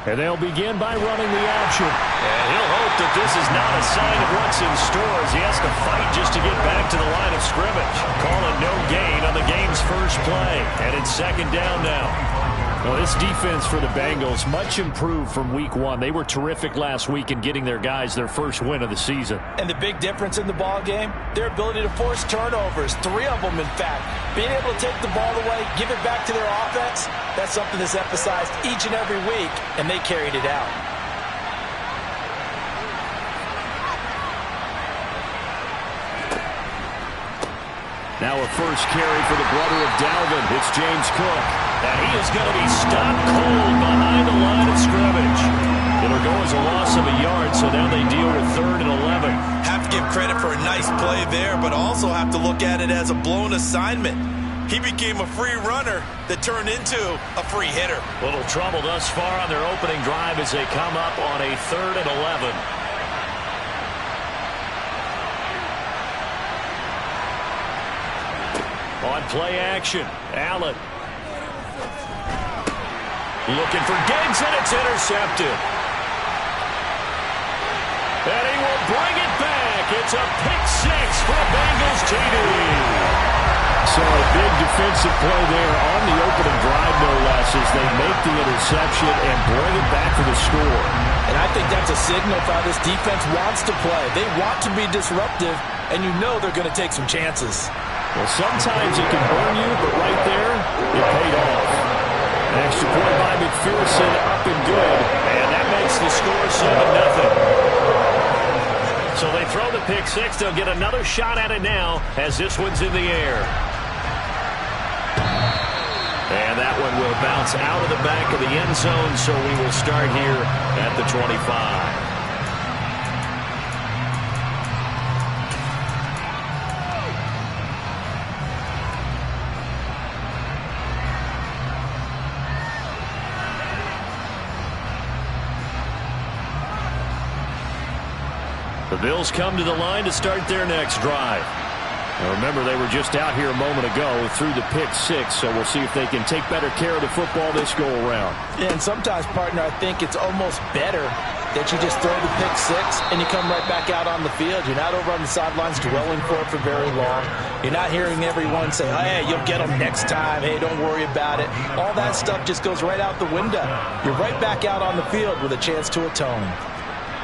And they'll begin by running the action. And he'll hope that this is not a sign of what's in store as he has to fight just to get back to the line of scrimmage. Calling no gain on the game's first play. And it's second down now. Well, this defense for the Bengals, much improved from week one. They were terrific last week in getting their guys their first win of the season. And the big difference in the ball game, their ability to force turnovers, 3 of them in fact. Being able to take the ball away, give it back to their offense, that's something that's emphasized each and every week, and they carried it out. Now a first carry for the brother of Dalvin. It's James Cook. And he is going to be stopped cold behind the line of scrimmage. It'll go as a loss of a yard, so now they deal with 3rd and 11. Have to give credit for a nice play there, but also have to look at it as a blown assignment. He became a free runner that turned into a free hitter. Little trouble thus far on their opening drive as they come up on a 3rd and 11. On play action, Allen. Looking for Diggs, and it's intercepted. And he will bring it back. It's a pick 6 for Bengals TD. So a big defensive play there on the opening drive, no less, as they make the interception and bring it back for the score. And I think that's a signal for how this defense wants to play. They want to be disruptive, and you know they're going to take some chances. Well, sometimes it can burn you, but right there, it paid off. An extra point by McPherson, up and good. And that makes the score 7-0. So they throw the pick 6. They'll get another shot at it now as this one's in the air. And that one will bounce out of the back of the end zone, so we will start here at the 25. The Bills come to the line to start their next drive. Now remember, they were just out here a moment ago through the pick 6, so we'll see if they can take better care of the football this go-around. Yeah, and sometimes, partner, I think it's almost better that you just throw the pick 6 and you come right back out on the field. You're not over on the sidelines dwelling for it for very long. You're not hearing everyone say, hey, you'll get them next time. Hey, don't worry about it. All that stuff just goes right out the window. You're right back out on the field with a chance to atone.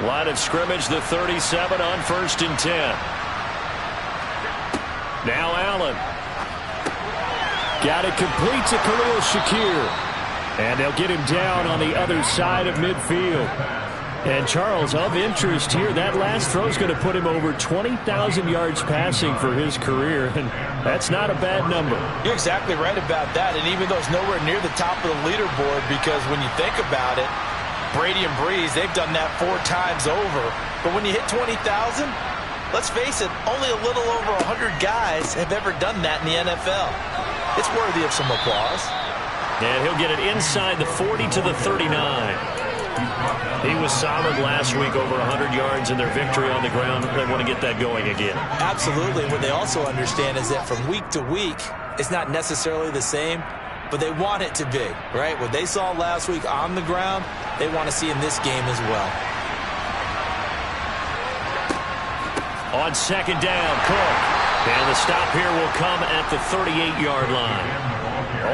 Line of scrimmage, the 37 on 1st and 10. Now Allen. Got it complete to Khalil Shakir. And they'll get him down on the other side of midfield. And Charles, of interest here, that last throw is going to put him over 20,000 yards passing for his career, and that's not a bad number. You're exactly right about that, and even though it's nowhere near the top of the leaderboard, because when you think about it, Brady and Breeze, they've done that 4 times over. But when you hit 20,000, let's face it, only a little over 100 guys have ever done that in the NFL. It's worthy of some applause. And he'll get it inside the 40 to the 39. He was solid last week, over 100 yards in their victory on the ground. They want to get that going again. Absolutely. What they also understand is that from week to week, it's not necessarily the same, but they want it to be, right? What they saw last week on the ground, they want to see in this game as well. On second down, Cook. And the stop here will come at the 38-yard line.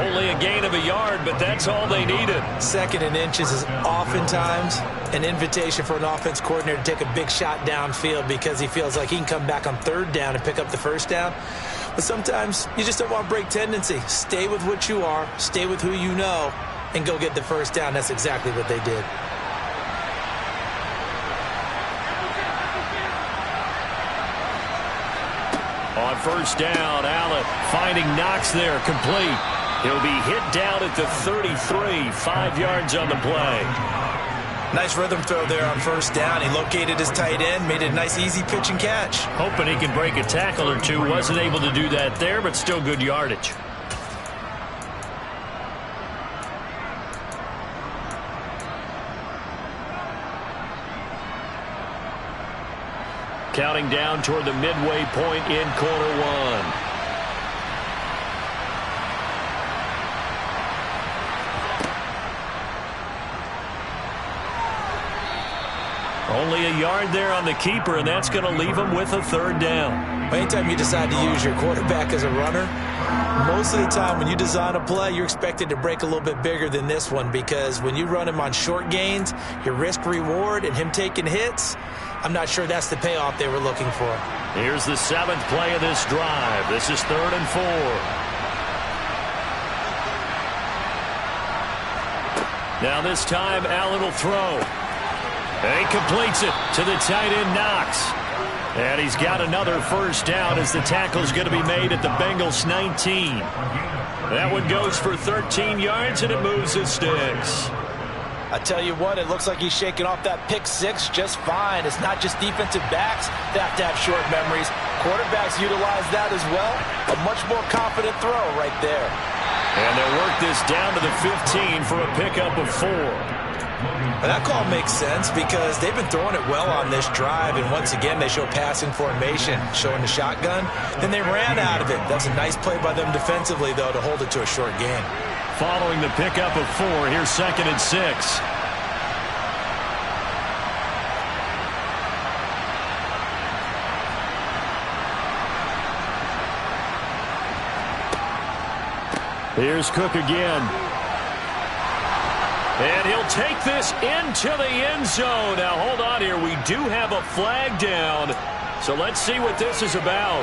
Only a gain of a yard, but that's all they needed. 2nd and inches is oftentimes an invitation for an offense coordinator to take a big shot downfield because he feels like he can come back on 3rd down and pick up the 1st down. But sometimes you just don't want to break tendency. Stay with what you are, stay with who you know, and go get the 1st down. That's exactly what they did. On 1st down, Allen finding Knox there, complete. He'll be hit down at the 33, 5 yards on the play. Nice rhythm throw there on 1st down. He located his tight end, made it a nice easy pitch and catch. Hoping he can break a tackle or two. Wasn't able to do that there, but still good yardage. Counting down toward the midway point in quarter 1. Only a yard there on the keeper, and that's going to leave him with a third down. Anytime you decide to use your quarterback as a runner, most of the time when you design a play, you're expected to break a little bit bigger than this one, because when you run him on short gains, your risk-reward and him taking hits, I'm not sure that's the payoff they were looking for. Here's the 7th play of this drive. This is 3rd and 4. Now this time, Allen will throw. And he completes it to the tight end, Knox. And he's got another first down as the tackle's going to be made at the Bengals 19. That one goes for 13 yards, and it moves the sticks. I tell you what, it looks like he's shaking off that pick six just fine. It's not just defensive backs that have to have short memories. Quarterbacks utilize that as well. A much more confident throw right there. And they'll work this down to the 15 for a pickup of 4. And that call makes sense because they've been throwing it well on this drive, and once again they show passing formation, showing the shotgun. Then they ran out of it. That's a nice play by them defensively, though, to hold it to a short gain. Following the pickup of 4, here's 2nd and 6. Here's Cook again. And he'll take this into the end zone. Now, hold on here. We do have a flag down. So let's see what this is about.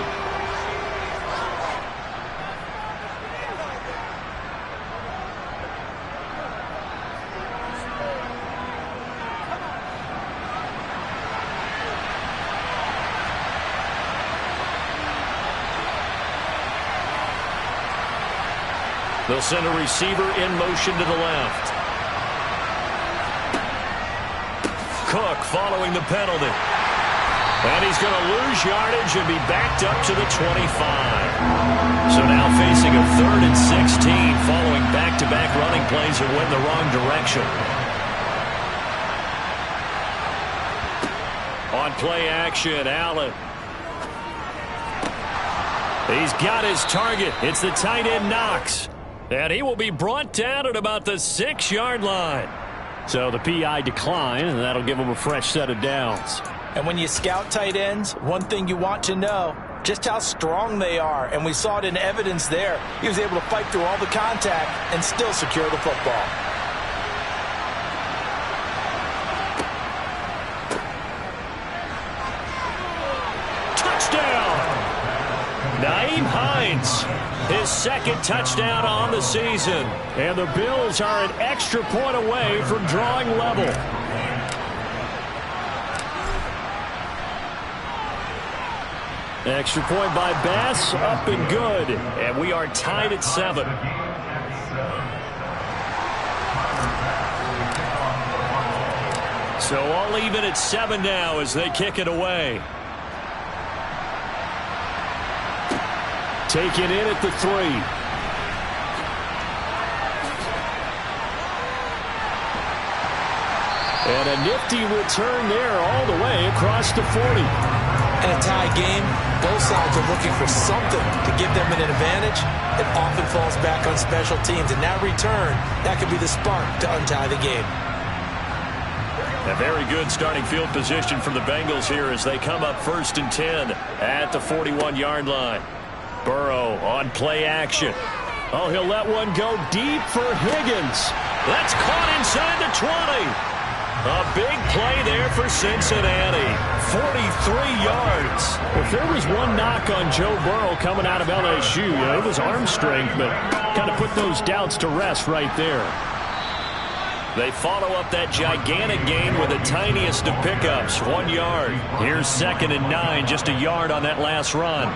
They'll send a receiver in motion to the left. Cook following the penalty. And he's going to lose yardage and be backed up to the 25. So now facing a 3rd and 16 following back-to-back running plays that went the wrong direction. On play action, Allen. He's got his target. It's the tight end, Knox. And he will be brought down at about the 6-yard line. So the PI decline, and that'll give him a fresh set of downs. And when you scout tight ends, one thing you want to know, just how strong they are. And we saw it in evidence there. He was able to fight through all the contact and still secure the football. Touchdown! Nyheim Hines, his 2nd touchdown on the season. And the Bills are an extra point away from drawing level. Extra point by Bass, up and good. And we are tied at 7. So all even at 7 now as they kick it away. Taken in at the 3. And a nifty return there all the way across the 40. In a tie game, both sides are looking for something to give them an advantage. It often falls back on special teams. And that return, that could be the spark to untie the game. A very good starting field position for the Bengals here as they come up 1st and 10 at the 41-yard line. Burrow on play action. Oh, he'll let one go deep for Higgins. That's caught inside the 20. A big play there for Cincinnati. 43 yards. If there was one knock on Joe Burrow coming out of LSU, it was arm strength, but kind of put those doubts to rest right there. They follow up that gigantic gain with the tiniest of pickups, 1 yard. Here's 2nd and 9, just a yard on that last run.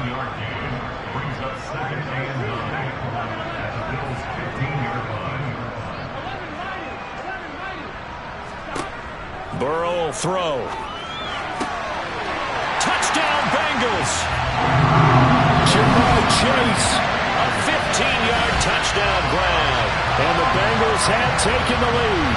Burrow will throw. Touchdown, Bengals. Jamar Chase. A 15-yard touchdown grab. And the Bengals have taken the lead.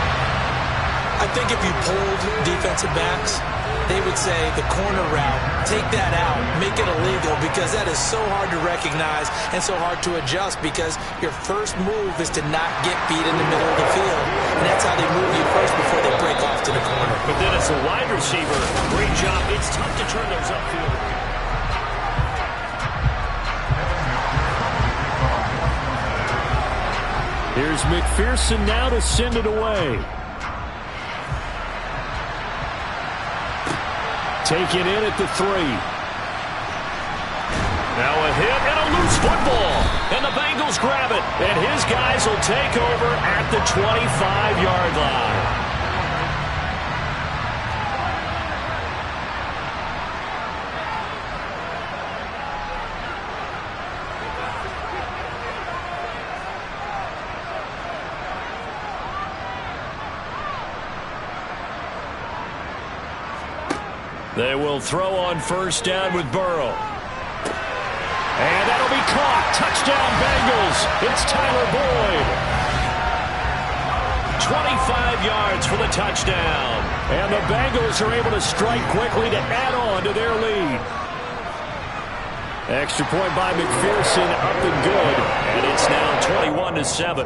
I think if you polled defensive backs, they would say the corner route, take that out, make it illegal, because that is so hard to recognize and so hard to adjust, because your first move is to not get beat in the middle of the field. And that's how they move you first before they break off to the corner. But then as a wide receiver. Great job. It's tough to turn those upfield. Here's McPherson now to send it away. Taken in at the 3. Now a hit and a loose football. And the Bengals grab it. And his guys will take over at the 25-yard line. They will throw on first down with Burrow. And that'll be caught. Touchdown, Bengals. It's Tyler Boyd. 25 yards for the touchdown. And the Bengals are able to strike quickly to add on to their lead. Extra point by McPherson, up and good. And it's now 21-7.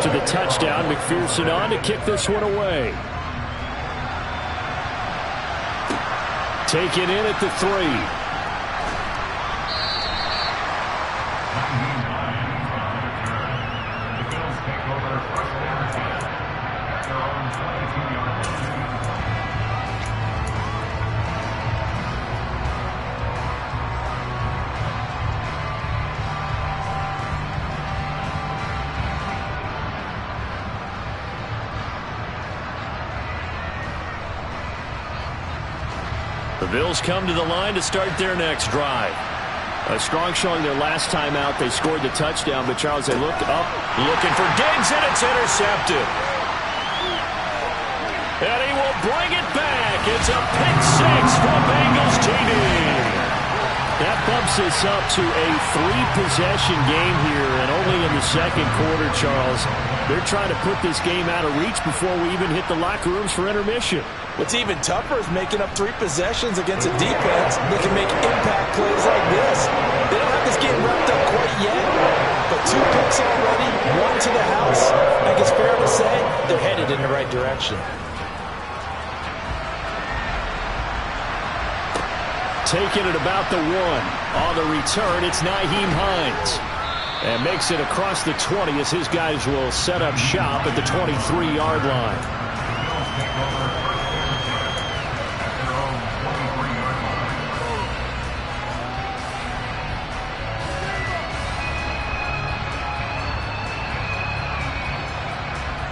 After the touchdown, McPherson on to kick this one away. Taken in at the 3. The Bills come to the line to start their next drive. A strong showing their last time out. They scored the touchdown, but Charles, they looked up. Looking for Diggs, and it's intercepted. And he will bring it back. It's a pick 6 for Bengals TD. That bumps us up to a 3-possession game here, and only in the second quarter, Charles. They're trying to put this game out of reach before we even hit the locker rooms for intermission. What's even tougher is making up 3 possessions against a defense that can make impact plays like this. They don't have this game wrapped up quite yet, but 2 picks already, 1 to the house. I think it's fair to say they're headed in the right direction. Taking it about the 1. On the return, it's Nyheim Hines. And makes it across the 20 as his guys will set up shop at the 23-yard line.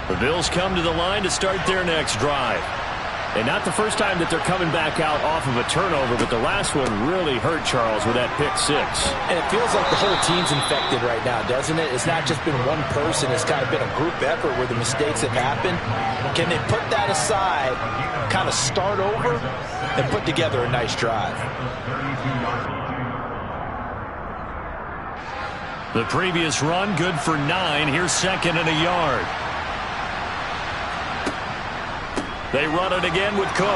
The Bills come to the line to start their next drive. And not the first time that they're coming back out off of a turnover, but the last one really hurt Charles with that pick 6. And it feels like the whole team's infected right now, doesn't it? It's not just been one person. It's kind of been a group effort where the mistakes have happened. Can they put that aside, kind of start over, and put together a nice drive? The previous run, good for 9. Here's second and a yard. They run it again with Cook.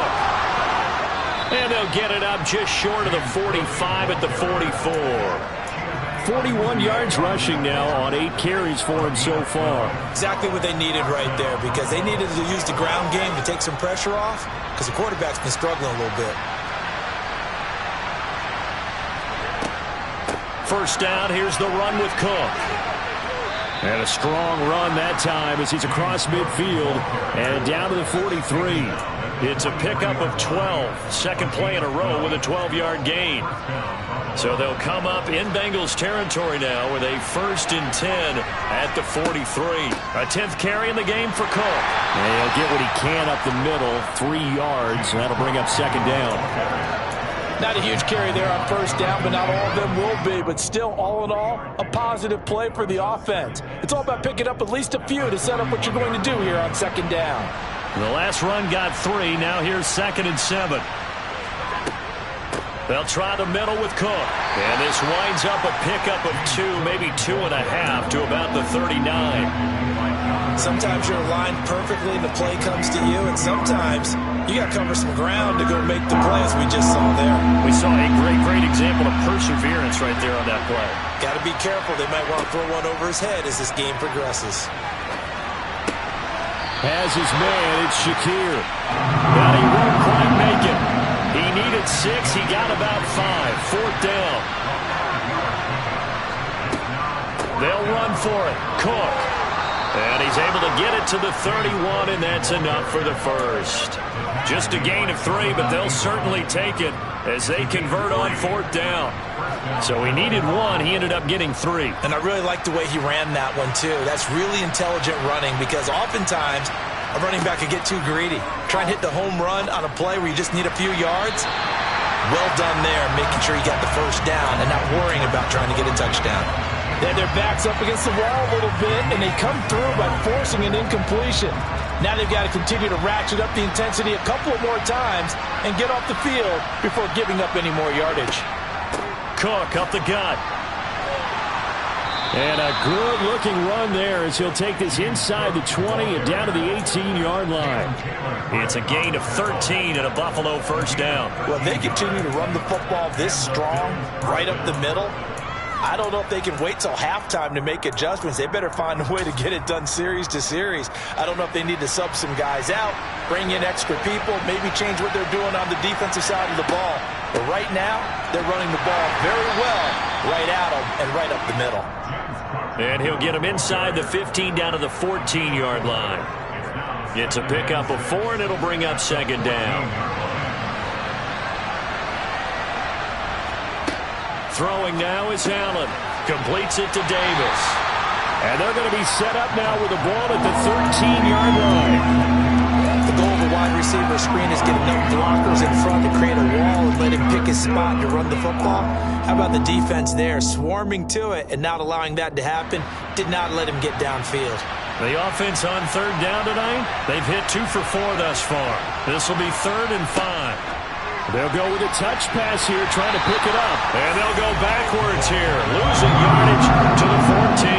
And they'll get it up just short of the 45 at the 44. 41 yards rushing now on 8 carries for him so far. Exactly what they needed right there, because they needed to use the ground game to take some pressure off, because the quarterback's been struggling a little bit. First down, here's the run with Cook. And a strong run that time as he's across midfield and down to the 43. It's a pickup of 12. Second play in a row with a 12-yard gain. So they'll come up in Bengals territory now with a 1st and 10 at the 43. A 10th carry in the game for Cook. And he'll get what he can up the middle, 3 yards, and that'll bring up second down. Not a huge carry there on first down, but not all of them will be. But still, all in all, a positive play for the offense. It's all about picking up at least a few to set up what you're going to do here on second down. The last run got 3. Now here's 2nd and 7. They'll try the middle with Cook. And this winds up a pickup of 2, maybe 2.5 to about the 39. Sometimes you're aligned perfectly and the play comes to you, and sometimes you got to cover some ground to go make the play, as we just saw there. We saw a great example of perseverance right there on that play. Got to be careful. They might want to throw one over his head as this game progresses. has his man. It's Shakir. But he won't quite make it. He needed 6. He got about 5. 4th down. They'll run for it. Cook. And he's able to get it to the 31, and that's enough for the first. Just a gain of 3, but they'll certainly take it as they convert on 4th down. So he needed 1. He ended up getting 3. And I really like the way he ran that one, too. That's really intelligent running because oftentimes a running back could get too greedy. Try and hit the home run on a play where you just need a few yards. Well done there, making sure you got the first down and not worrying about trying to get a touchdown. Then their back's up against the wall a little bit, and they come through by forcing an incompletion. Now they've got to continue to ratchet up the intensity a couple of more times and get off the field before giving up any more yardage. Cook up the gut. And a good-looking run there as he'll take this inside the 20 and down to the 18-yard line. It's a gain of 13 and a Buffalo first down. Well, they continue to run the football this strong, right up the middle. I don't know if they can wait till halftime to make adjustments. They better find a way to get it done series to series. I don't know if they need to sub some guys out, bring in extra people, maybe change what they're doing on the defensive side of the ball. But right now, they're running the ball very well right at them and right up the middle. And he'll get him inside the 15 down to the 14-yard line. It's a pickup of 4, and it'll bring up 2nd down. Throwing now is Allen. Completes it to Davis. And they're going to be set up now with the ball at the 13-yard line. The goal of the wide receiver screen is get enough blockers in front to create a wall and let him pick his spot to run the football. How about the defense there, swarming to it and not allowing that to happen? Did not let him get downfield. The offense on 3rd down tonight, they've hit 2 for 4 thus far. This will be 3rd and 5. They'll go with a touch pass here, trying to pick it up. And they'll go backwards here, losing yardage to the 14.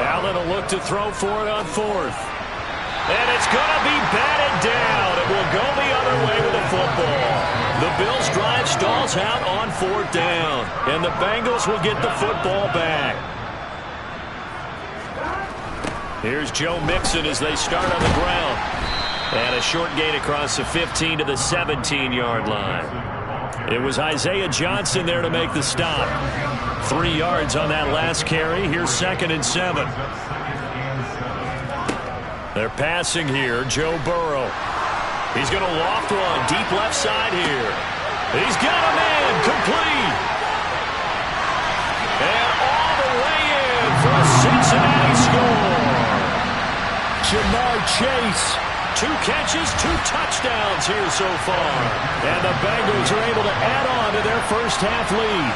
Allen will look to throw for it on 4th. And it's going to be batted down. It will go the other way with the football. The Bills' drive stalls out on 4th down. And the Bengals will get the football back. Here's Joe Mixon as they start on the ground. And a short gain across the 15 to the 17-yard line. It was Isaiah Johnson there to make the stop. 3 yards on that last carry. Here's 2nd and 7. They're passing here. Joe Burrow. He's going to loft one deep left side here. He's got a man complete. And all the way in for a Cincinnati score. Jamar Chase. 2 catches, 2 touchdowns here so far. And the Bengals are able to add on to their first half lead.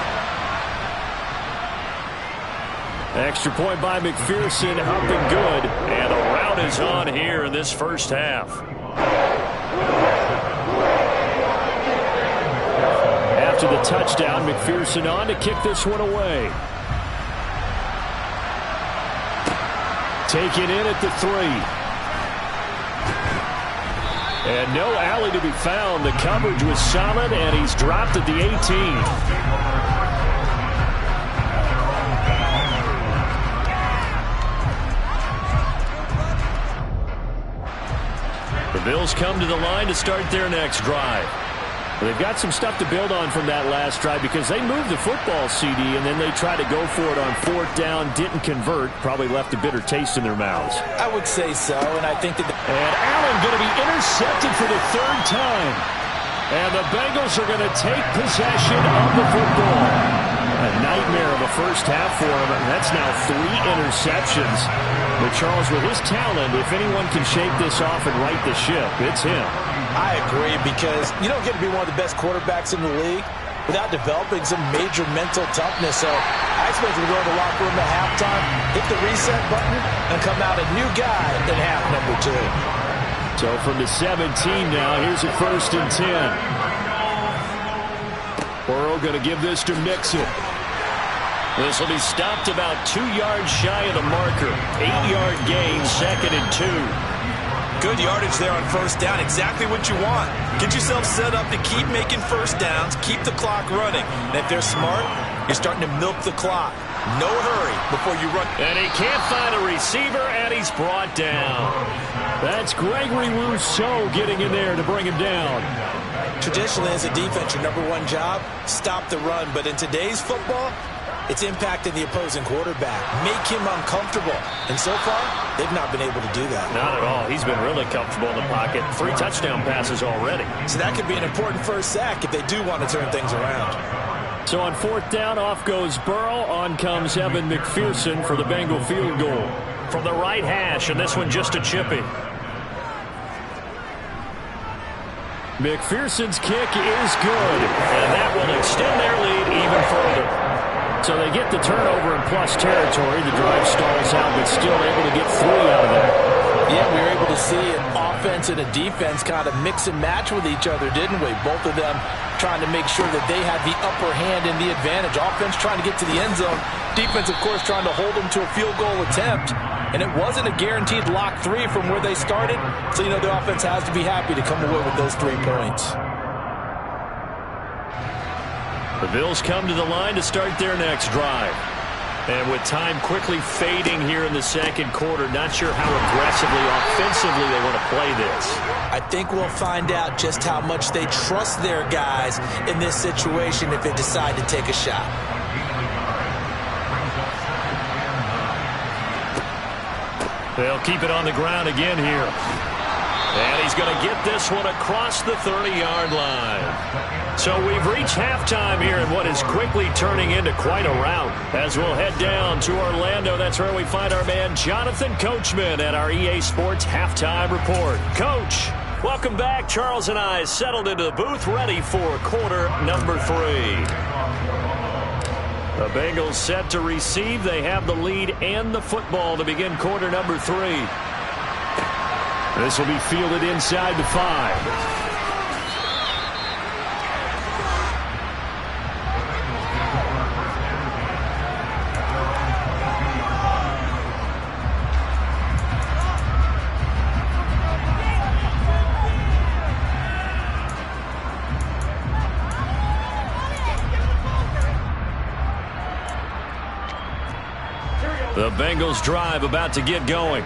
Extra point by McPherson, up and good. And the route is on here in this first half. After the touchdown, McPherson on to kick this one away. Taken in at the 3. And no alley to be found. The coverage was solid, and he's dropped at the 18. The Bills come to the line to start their next drive. They've got some stuff to build on from that last drive because they moved the football, CD, and then they tried to go for it on 4th down, didn't convert, probably left a bitter taste in their mouths. I would say so, and I think that... And Allen going to be intercepted for the 3rd time. And the Bengals are going to take possession of the football. A nightmare of a first half for him, and that's now 3 interceptions. But Charles, with his talent, if anyone can shake this off and right the ship, it's him. I agree, because you don't get to be one of the best quarterbacks in the league without developing some major mental toughness. So I expect him to go to the locker room at halftime, hit the reset button, and come out a new guy in half number 2. So from the 17 now, here's a 1st and 10. Burrow going to give this to Mixon. This will be stopped about 2 yards shy of the marker. 8-yard gain, 2nd and 2. Good yardage there on first down. Exactly what you want. Get yourself set up to keep making first downs, keep the clock running. And if they're smart, you're starting to milk the clock. No hurry before you run. And he can't find a receiver, and he's brought down. That's Gregory Rousseau getting in there to bring him down. Traditionally, as a defense, your number one job, stop the run. But in today's football, it's impacting the opposing quarterback. Make him uncomfortable. And so far, they've not been able to do that. Not at all. He's been really comfortable in the pocket. 3 touchdown passes already. So that could be an important first sack if they do want to turn things around. So on fourth down, off goes Burrow. On comes Evan McPherson for the Bengal field goal. From the right hash, and this one just a chippy. McPherson's kick is good. And that will extend their lead even further. So they get the turnover in plus territory. The drive stalls out, but still able to get 3 out of that. Yeah, we were able to see an offense and a defense kind of mix and match with each other, didn't we? Both of them trying to make sure that they had the upper hand and the advantage. Offense trying to get to the end zone. Defense, of course, trying to hold them to a field goal attempt. And it wasn't a guaranteed lock 3 from where they started. So, you know, the offense has to be happy to come away with those 3 points. The Bills come to the line to start their next drive. And with time quickly fading here in the second quarter, not sure how aggressively, offensively they want to play this. I think we'll find out just how much they trust their guys in this situation if they decide to take a shot. They'll keep it on the ground again here. And he's going to get this one across the 30-yard line. So we've reached halftime here in what is quickly turning into quite a rout. As we'll head down to Orlando, that's where we find our man Jonathan Coachman at our EA Sports Halftime Report. Coach, welcome back. Charles and I settled into the booth ready for quarter number 3. The Bengals set to receive. They have the lead and the football to begin quarter number 3. This will be fielded inside the 5. The Bengals drive about to get going.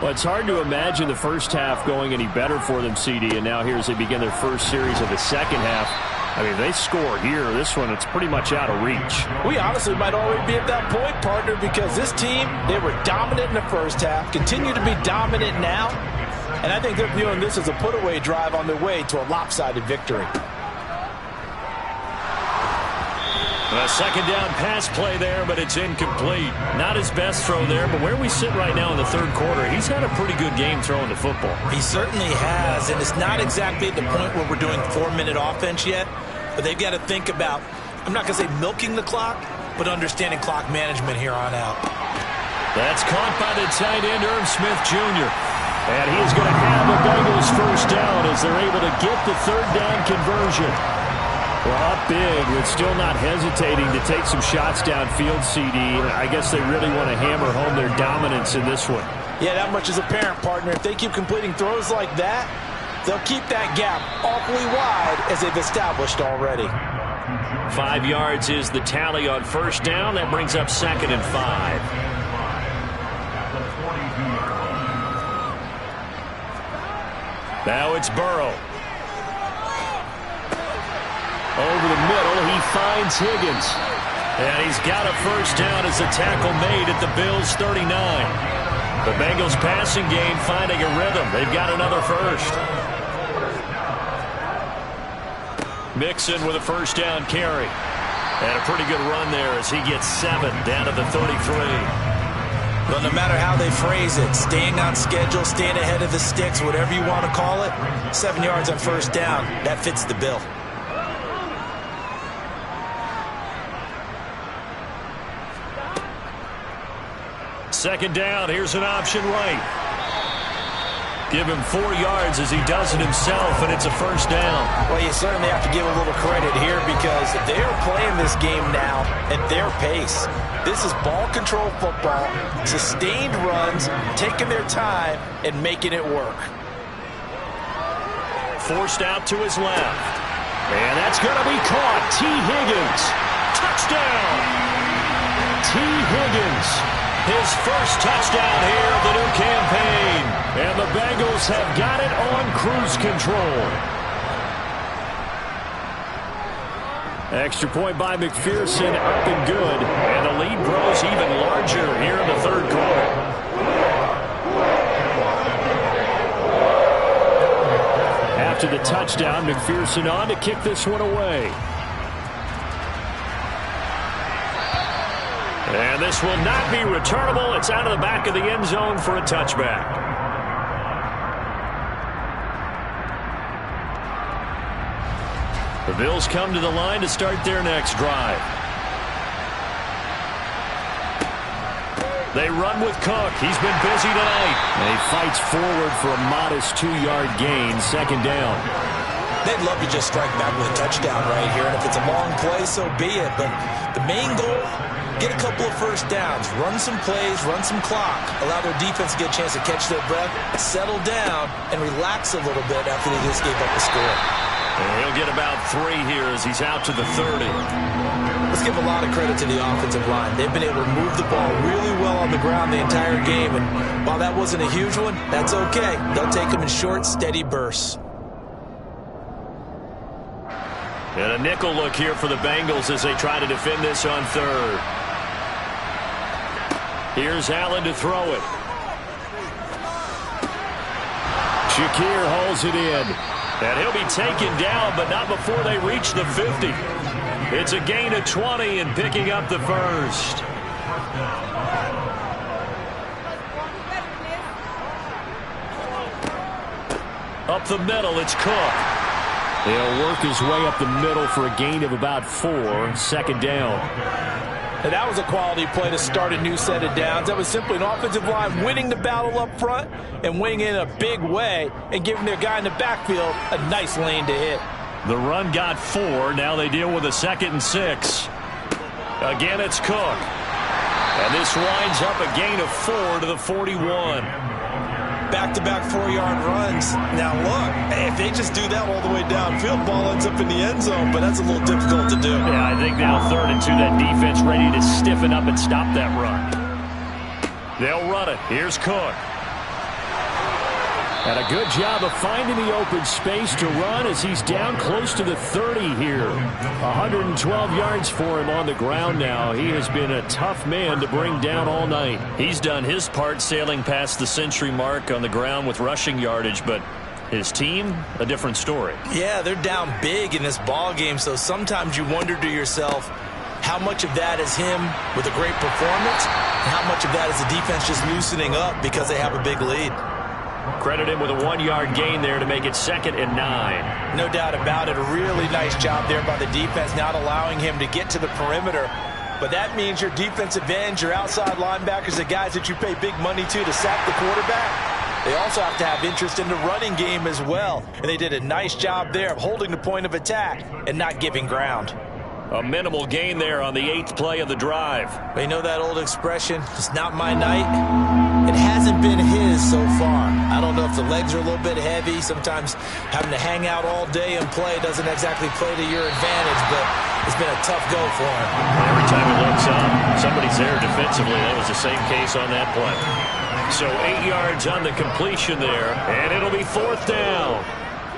Well, it's hard to imagine the first half going any better for them, CD, and now here as they begin their first series of the second half. I mean, they score here. This one, it's pretty much out of reach. We honestly might already be at that point, partner, because this team, they were dominant in the first half, continue to be dominant now, and I think they're viewing this as a put-away drive on their way to a lopsided victory. A second down pass play there, but it's incomplete. Not his best throw there, but where we sit right now in the third quarter, he's had a pretty good game throwing the football. He certainly has, and it's not exactly at the point where we're doing 4-minute offense yet, but they've got to think about, I'm not going to say milking the clock, but understanding clock management here on out. That's caught by the tight end, Irv Smith Jr. And he's going to have the Bengals first down as they're able to get the third down conversion. Well, up big, but still not hesitating to take some shots downfield, CD. I guess they really want to hammer home their dominance in this one. Yeah, that much is apparent, partner. If they keep completing throws like that, they'll keep that gap awfully wide as they've established already. 5 yards is the tally on first down. That brings up 2nd and 5. Now it's Burrow. Over the middle, he finds Higgins. And he's got a first down as the tackle made at the Bills' 39. The Bengals passing game finding a rhythm. They've got another first. Mixon with a first down carry. And a pretty good run there as he gets 7 down to the 33. Well, no matter how they phrase it, staying on schedule, staying ahead of the sticks, whatever you want to call it, 7 yards on first down, that fits the bill. Second down, here's an option right. Give him 4 yards as he does it himself, and it's a first down. Well, you certainly have to give a little credit here because they're playing this game now at their pace. This is ball control football, sustained runs, taking their time, and making it work. forced out to his left. And that's going to be caught. T. Higgins. Touchdown. T. Higgins. His first touchdown here of the new campaign. And the Bengals have got it on cruise control. Extra point by McPherson, up and good. And the lead grows even larger here in the third quarter. After the touchdown, McPherson on to kick this one away. And this will not be returnable. It's out of the back of the end zone for a touchback. The Bills come to the line to start their next drive. They run with Cook. He's been busy tonight. And he fights forward for a modest 2-yard gain, second down. They'd love to just strike back with a touchdown right here, and if it's a long play, so be it. But the main goal, get a couple of first downs, run some plays, run some clock, allow their defense to get a chance to catch their breath, settle down, and relax a little bit after they just gave up the score. And he'll get about 3 here as he's out to the 30. Let's give a lot of credit to the offensive line. They've been able to move the ball really well on the ground the entire game, and while that wasn't a huge one, that's okay. They'll take them in short, steady bursts. And a nickel look here for the Bengals as they try to defend this on third. Here's Allen to throw it. Shakir hauls it in. And he'll be taken down, but not before they reach the 50. It's a gain of 20 and picking up the first. Up the middle, it's Cook. He'll work his way up the middle for a gain of about 4, second down. And that was a quality play to start a new set of downs. That was simply an offensive line winning the battle up front and winning in a big way and giving their guy in the backfield a nice lane to hit. The run got 4. Now they deal with a 2nd and 6. Again, it's Cook. And this winds up a gain of 4 to the 41. Back-to-back 4-yard runs. Now look, if they just do that all the way downfield, ball ends up in the end zone, but that's a little difficult to do. Yeah, I think now 3rd and 2, that defense ready to stiffen up and stop that run. They'll run it. Here's Cook. And a good job of finding the open space to run as he's down close to the 30 here. 112 yards for him on the ground now. He has been a tough man to bring down all night. He's done his part sailing past the century mark on the ground with rushing yardage, but his team, a different story. Yeah, they're down big in this ball game, so sometimes you wonder to yourself, how much of that is him with a great performance, and how much of that is the defense just loosening up because they have a big lead. Credit him with a 1-yard gain there to make it 2nd and 9. No doubt about it. A really nice job there by the defense, not allowing him to get to the perimeter. But that means your defensive ends, your outside linebackers, the guys that you pay big money to sack the quarterback, they also have to have interest in the running game as well. And they did a nice job there of holding the point of attack and not giving ground. A minimal gain there on the 8th play of the drive. You know that old expression, it's not my night? It hasn't been his so far. I don't know if the legs are a little bit heavy. Sometimes having to hang out all day and play doesn't exactly play to your advantage, but it's been a tough go for him. Every time he looks up, somebody's there defensively. That was the same case on that play. So 8 yards on the completion there, and it'll be 4th down.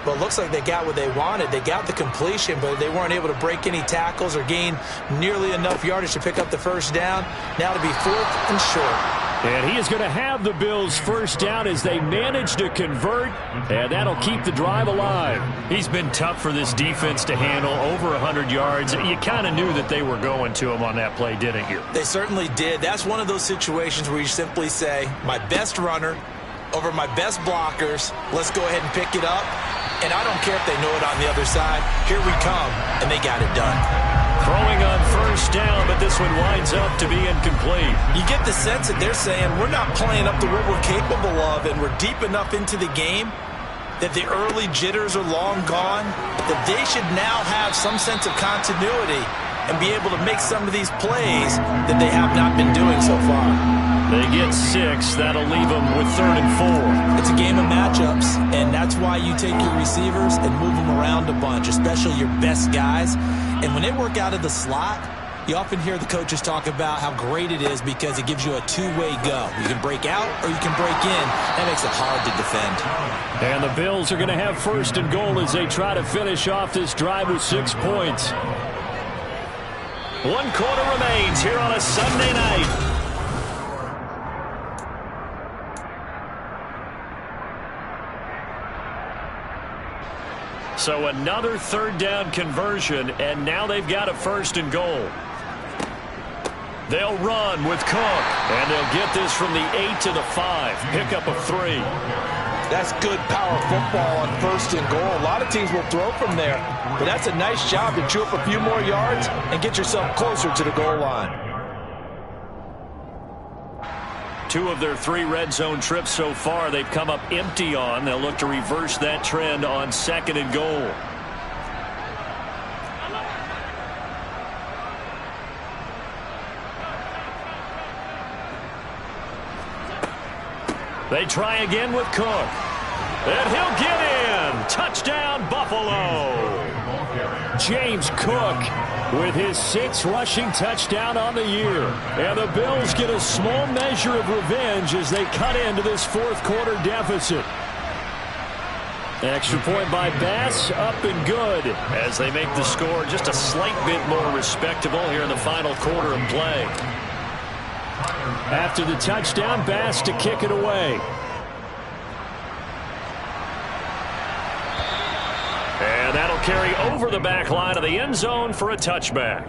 Well, it looks like they got what they wanted. They got the completion, but they weren't able to break any tackles or gain nearly enough yardage to pick up the first down. Now to be 4th and short. And he is going to have the Bills' first down as they manage to convert, and that'll keep the drive alive. He's been tough for this defense to handle, over 100 yards. You kind of knew that they were going to him on that play, didn't you? They certainly did. That's one of those situations where you simply say, my best runner over my best blockers, let's go ahead and pick it up. And I don't care if they know it on the other side. Here we come, and they got it done. Throwing on first down, but this one winds up to be incomplete. You get the sense that they're saying we're not playing up to what we're capable of, and we're deep enough into the game that the early jitters are long gone, that they should now have some sense of continuity and be able to make some of these plays that they have not been doing so far. They get 6. That'll leave them with 3rd and 4. It's a game of matchups, and that's why you take your receivers and move them around a bunch, especially your best guys. And when they work out of the slot, you often hear the coaches talk about how great it is because it gives you a two-way go. You can break out or you can break in. That makes it hard to defend. And the Bills are going to have 1st and goal as they try to finish off this drive with 6 points. 1 quarter remains here on a Sunday night. So another 3rd down conversion, and now they've got a 1st and goal. They'll run with Cook, and they'll get this from the 8 to the 5. Pickup of 3. That's good power football on 1st and goal. A lot of teams will throw from there, but that's a nice job to chew up a few more yards and get yourself closer to the goal line. 2 of their 3 red zone trips so far they've come up empty on. They'll look to reverse that trend on 2nd and goal. They try again with Cook. And he'll get in. Touchdown, Buffalo. James Cook with his 6th rushing touchdown on the year. And the Bills get a small measure of revenge as they cut into this 4th quarter deficit. Extra point by Bass, up and good. As they make the score just a slight bit more respectable here in the final quarter of play. After the touchdown, Bass to kick it away. And that'll carry over the back line of the end zone for a touchback.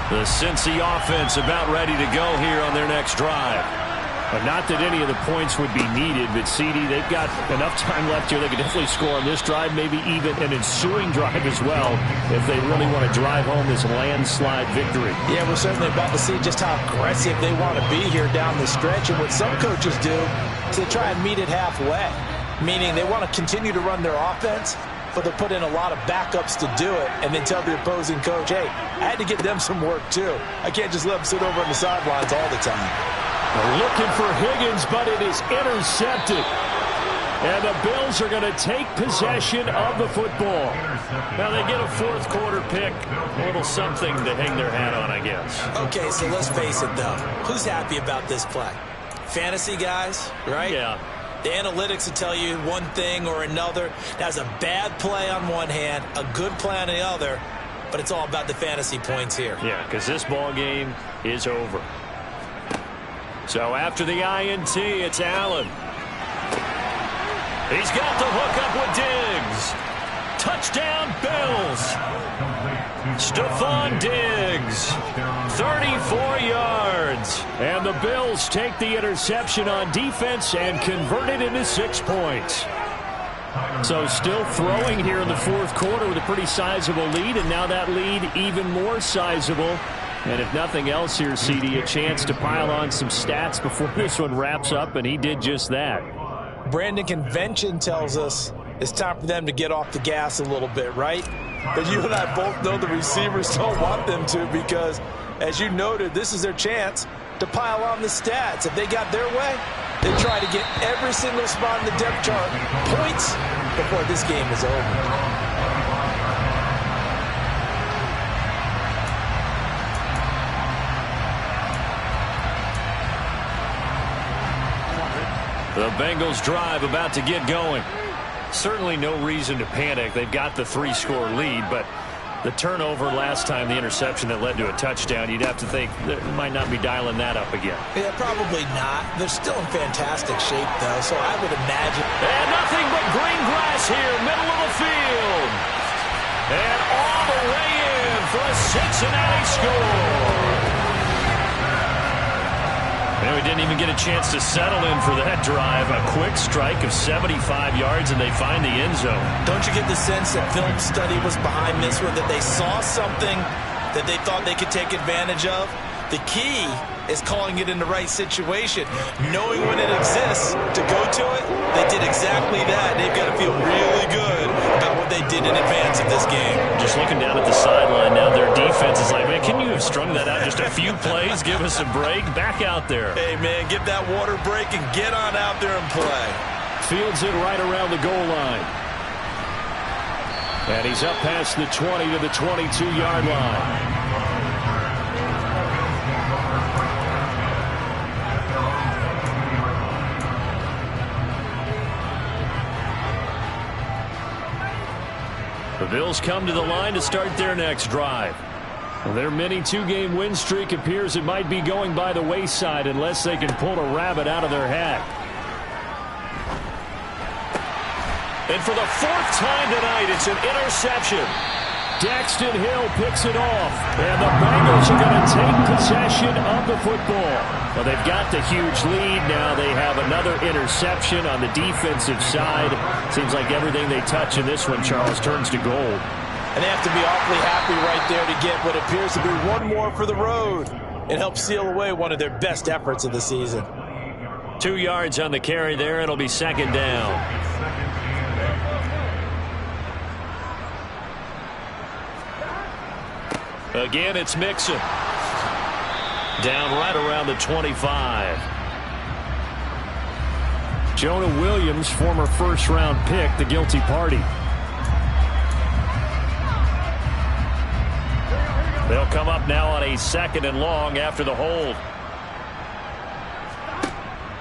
The Cincy offense about ready to go here on their next drive. Not that any of the points would be needed, but CD, they've got enough time left here. They could definitely score on this drive, maybe even an ensuing drive as well, if they really want to drive home this landslide victory. Yeah, we're certainly about to see just how aggressive they want to be here down the stretch. And what some coaches do is they try and meet it halfway, meaning they want to continue to run their offense, but they'll put in a lot of backups to do it and then tell the opposing coach, hey, I had to get them some work too. I can't just let them sit over on the sidelines all the time. Looking for Higgins, but it is intercepted. And the Bills are going to take possession of the football. Now they get a 4th quarter pick. A little something to hang their hat on, I guess. Okay, so let's face it, though. Who's happy about this play? Fantasy guys, right? Yeah. The analytics will tell you one thing or another. That's a bad play on one hand, a good play on the other, but it's all about the fantasy points here. Yeah, because this ball game is over. So after the INT, it's Allen. He's got the hook up with Diggs. Touchdown, Bills. Stephon Diggs, 34 yards. And the Bills take the interception on defense and convert it into 6 points. So still throwing here in the 4th quarter with a pretty sizable lead, and now that lead even more sizable. And if nothing else here, CD, a chance to pile on some stats before this one wraps up, and he did just that. Brandon, convention tells us it's time for them to get off the gas a little bit, right? But you and I both know the receivers don't want them to because, as you noted, this is their chance to pile on the stats. If they got their way, they try to get every single spot in the depth chart points before this game is over. The Bengals drive about to get going. Certainly no reason to panic. They've got the 3-score lead, but the turnover last time, the interception that led to a touchdown, you'd have to think they might not be dialing that up again. Yeah, probably not. They're still in fantastic shape, though, so I would imagine. And nothing but green grass here, middle of the field. And all the way in for a Cincinnati score. And we didn't even get a chance to settle in for that drive. A quick strike of 75 yards, and they find the end zone. Don't you get the sense that film study was behind this one, that they saw something that they thought they could take advantage of? The key is calling it in the right situation. Knowing when it exists to go to it, they did exactly that. They've got to feel really good about what they did in advance of this game. Just looking down at the sideline now, their defense is like, man, can you have strung that out just a few plays? Give us a break. Back out there. Hey, man, get that water break and get on out there and play. Fields it right around the goal line. And he's up past the 20 to the 22-yard line. The Bills come to the line to start their next drive. Their mini two-game win streak appears it might be going by the wayside unless they can pull a rabbit out of their hat. And for the fourth time tonight, it's an interception. Daxton Hill picks it off, and the Bengals are going to take possession of the football. Well, they've got the huge lead now. They have another interception on the defensive side. Seems like everything they touch in this one, Charles, turns to gold. And they have to be awfully happy right there to get what appears to be one more for the road. It helps seal away one of their best efforts of the season. 2 yards on the carry there. It'll be second down. Again, it's Mixon. Down right around the 25. Jonah Williams, former first-round pick, the guilty party. They'll come up now on a second and long after the hold.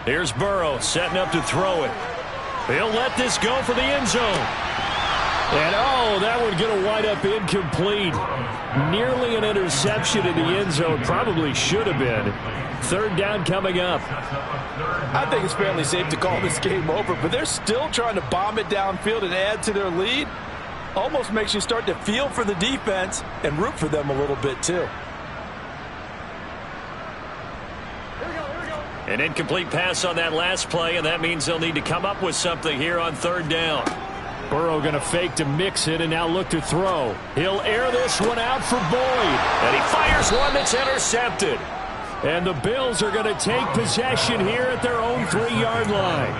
Here's Burrow setting up to throw it. He'll let this go for the end zone. And, oh, that one's going to wind up incomplete. Nearly an interception in the end zone. Probably should have been. Third down coming up. I think it's fairly safe to call this game over, but they're still trying to bomb it downfield and add to their lead. Almost makes you start to feel for the defense and root for them a little bit, too. An incomplete pass on that last play, and that means they'll need to come up with something here on third down. Burrow going to fake to Mixon and now look to throw. He'll air this one out for Boyd. And he fires one that's intercepted. And the Bills are going to take possession here at their own 3-yard line.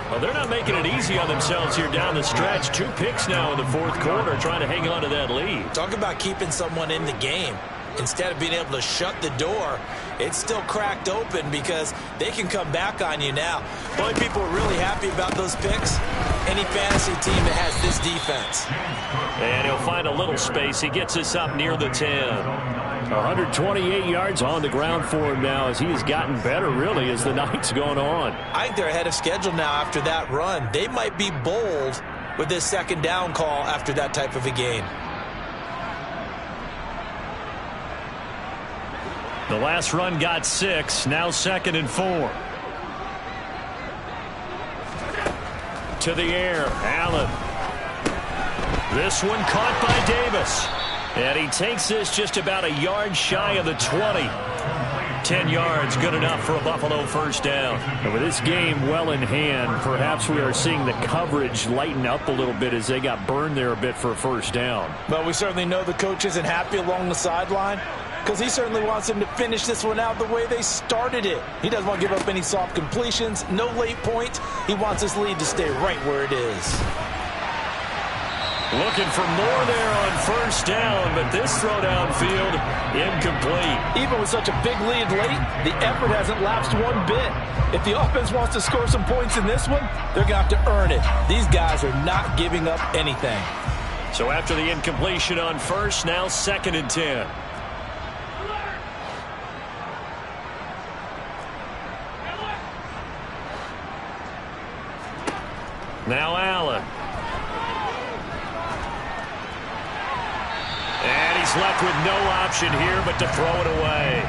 Well, they're not making it easy on themselves here down the stretch. 2 picks now in the fourth quarter trying to hang on to that lead. Talk about keeping someone in the game. Instead of being able to shut the door, it's still cracked open because they can come back on you now. The only people who are really happy about those picks, any fantasy team that has this defense. And he'll find a little space. He gets us up near the 10. 128 yards on the ground for him now as he has gotten better, really, as the night's gone on. I think they're ahead of schedule now after that run. They might be bold with this second down call after that type of a game. The last run got 6. Now 2nd and 4. To the air. Allen. This one caught by Davis. And he takes this just about a yard shy of the 20. 10 yards, good enough for a Buffalo first down. And with this game well in hand, perhaps we are seeing the coverage lighten up a little bit as they got burned there a bit for a first down. But we certainly know the coach isn't happy along the sideline because he certainly wants them to finish this one out the way they started it. He doesn't want to give up any soft completions, no late points. He wants his lead to stay right where it is. Looking for more there on first down, but this throw downfield incomplete. Even with such a big lead late, the effort hasn't lapsed one bit. If the offense wants to score some points in this one, they're going to have to earn it. These guys are not giving up anything. So after the incompletion on first, now 2nd and 10. Now Allen. And he's left with no option here but to throw it away.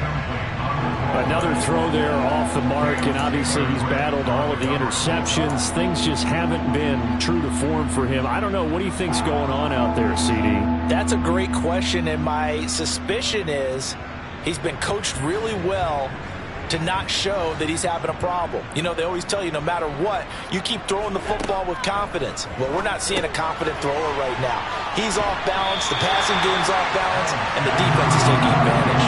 Another throw there off the mark, and obviously he's battled all of the interceptions. Things just haven't been true to form for him. I don't know. What do you think's going on out there, CD? That's a great question, and my suspicion is he's been coached really well to not show that he's having a problem. You know, they always tell you no matter what, you keep throwing the football with confidence. Well, we're not seeing a confident thrower right now. He's off balance, the passing game's off balance, and the defense is taking advantage.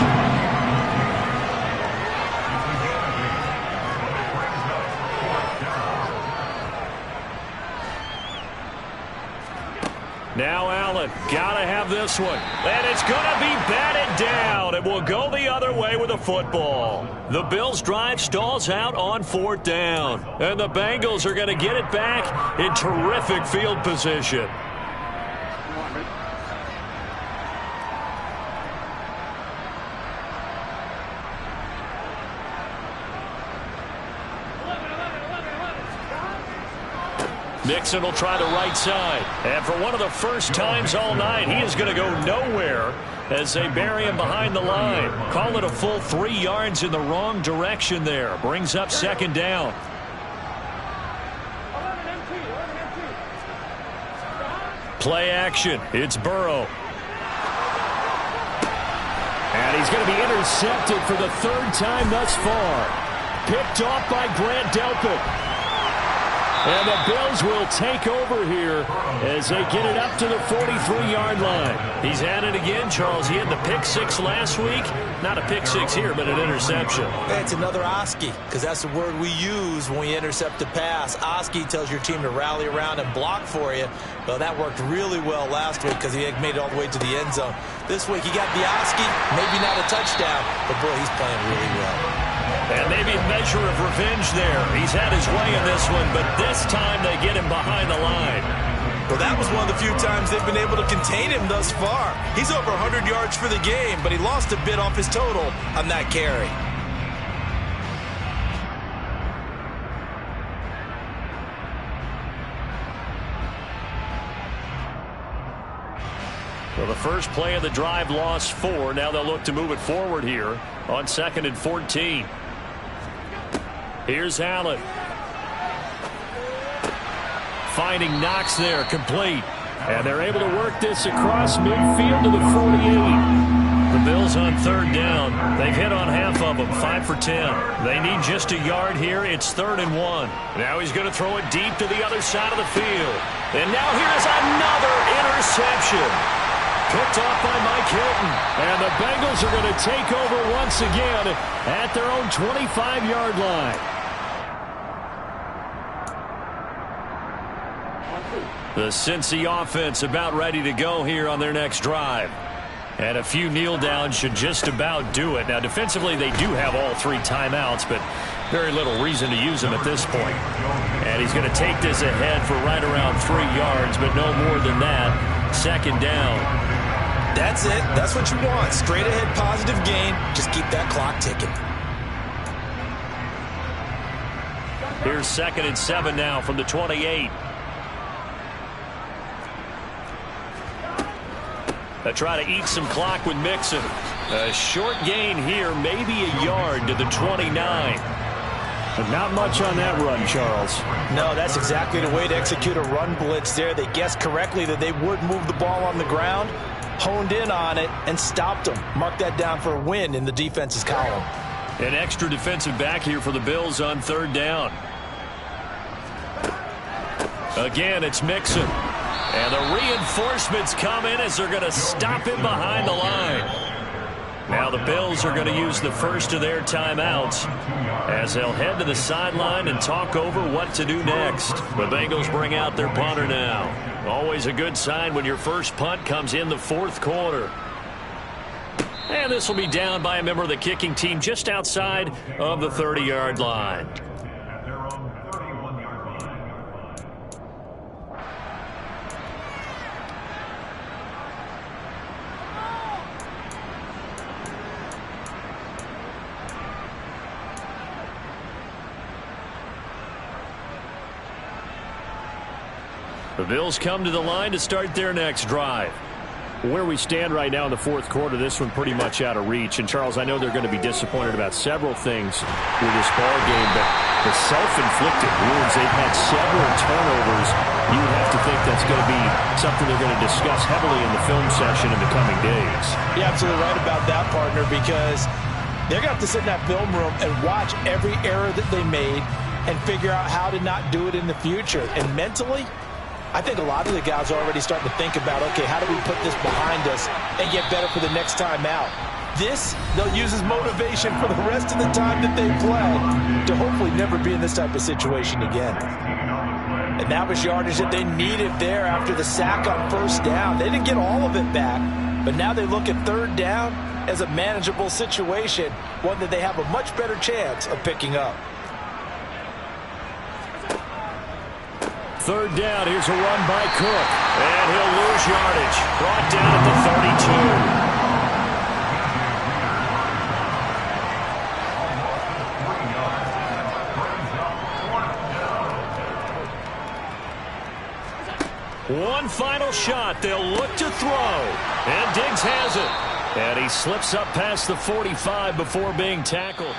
Now Allen, gotta have this one. And it's gonna be batted down. It will go the other way with a football. The Bills' drive stalls out on 4th down. And the Bengals are gonna get it back in terrific field position. Mixon will try the right side. And for one of the first times all night, he is going to go nowhere as they bury him behind the line. Call it a full 3 yards in the wrong direction there. Brings up 2nd down. Play action. It's Burrow. And he's going to be intercepted for the 3rd time thus far. Picked off by Grant Delpit. And the Bills will take over here as they get it up to the 43-yard line. He's at it again, Charles. He had the pick 6 last week. Not a pick 6 here, but an interception. It's another Oski, because that's the word we use when we intercept a pass. Oski tells your team to rally around and block for you. Well, that worked really well last week because he had made it all the way to the end zone. This week he got the Oski, maybe not a touchdown, but boy, he's playing really well. And maybe a measure of revenge there. He's had his way in this one, but this time they get him behind the line. Well, that was one of the few times they've been able to contain him thus far. He's over 100 yards for the game, but he lost a bit off his total on that carry. Well, the first play of the drive lost 4. Now they'll look to move it forward here on 2nd and 14. Here's Allen. Finding Knox there, complete. And they're able to work this across midfield to the 48. The Bills on 3rd down. They've hit on half of them, 5 for 10. They need just a yard here. It's 3rd and 1. Now he's going to throw it deep to the other side of the field. And now here's another interception. Picked off by Mike Hilton. And the Bengals are going to take over once again at their own 25-yard line. The Cincy offense about ready to go here on their next drive. And a few kneel downs should just about do it. Now, defensively, they do have all 3 timeouts, but very little reason to use them at this point. And he's going to take this ahead for right around 3 yards, but no more than that. 2nd down. That's it. That's what you want. Straight ahead positive gain. Just keep that clock ticking. Here's 2nd and 7 now from the 28. They try to eat some clock with Mixon. A short gain here, maybe a yard to the 29. But not much on that run, Charles. No, that's exactly the way to execute a run blitz there. They guessed correctly that they would move the ball on the ground, honed in on it, and stopped them. Mark that down for a win in the defense's column. An extra defensive back here for the Bills on 3rd down. Again, it's Mixon. And the reinforcements come in as they're going to stop him behind the line. Now the Bills are going to use the first of their timeouts as they'll head to the sideline and talk over what to do next. The Bengals bring out their punter now. Always a good sign when your first punt comes in the 4th quarter. And this will be down by a member of the kicking team just outside of the 30-yard line. The Bills come to the line to start their next drive. Where we stand right now in the 4th quarter, this one pretty much out of reach. And, Charles, I know they're going to be disappointed about several things with this ball game, but the self-inflicted wounds, they've had several turnovers. You would have to think that's going to be something they're going to discuss heavily in the film session in the coming days. You're absolutely right about that, partner, because they're going to have to sit in that film room and watch every error that they made and figure out how to not do it in the future. And mentally, I think a lot of the guys are already starting to think about, okay, how do we put this behind us and get better for the next time out? This, they'll use as motivation for the rest of the time that they play to hopefully never be in this type of situation again. And that was yardage that they needed there after the sack on first down. They didn't get all of it back, but now they look at third down as a manageable situation, one that they have a much better chance of picking up. Third down, here's a run by Cook. And he'll lose yardage. Brought down at the 32. One final shot. They'll look to throw. And Diggs has it. And he slips up past the 45 before being tackled.